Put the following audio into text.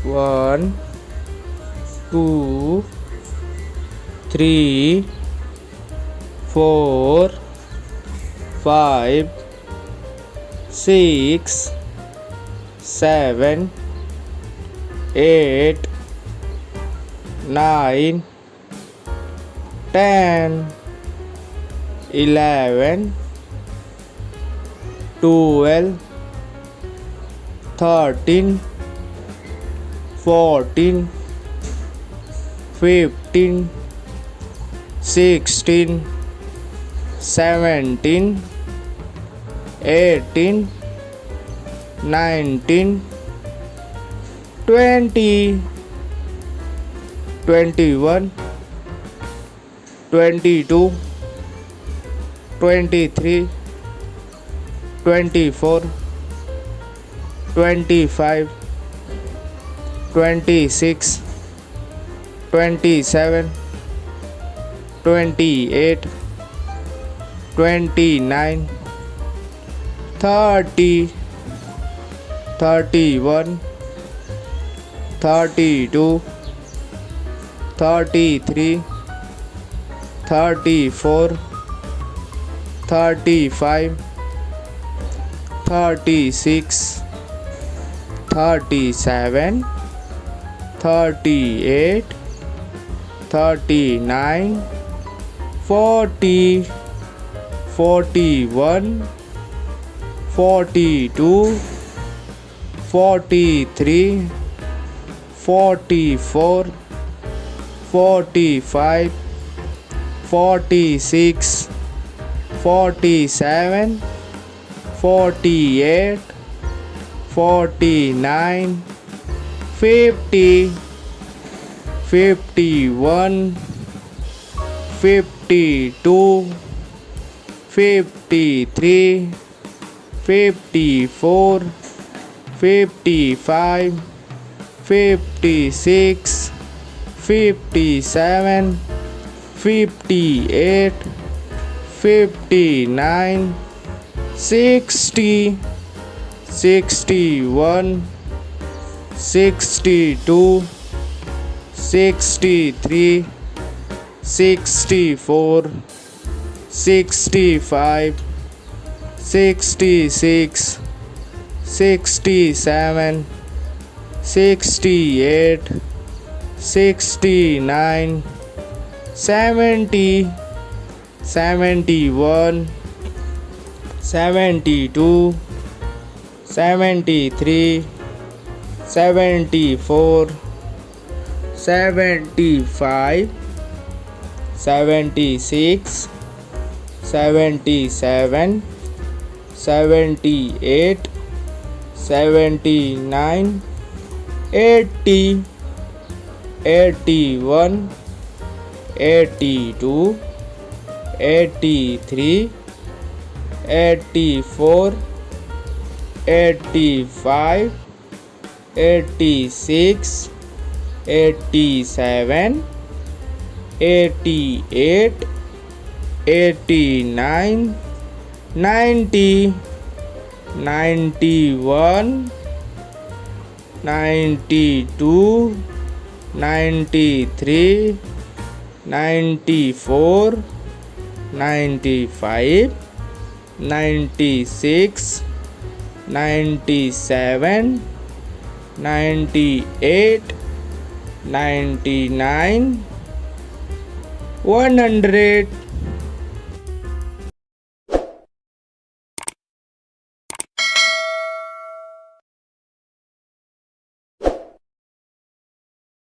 1 2 3 4 5 6 7 8 9 10 11 12 13 14 15 16 17 18 19 20 21 22 23 24 25 26 27 28 29 30 31 32 33 34 35 36 37 38 39 40 41 42 43 44 45 46 47 48 49 50 51 52 53 54 55 56 57 58 59 60 61 62 63 64 65 66 67 68 69 70 71 72 73 74 75 76 77 78 79 80 81 82 83 84 85 86 87 88 89 90 91 92 93 94 95 96 97 98 99 100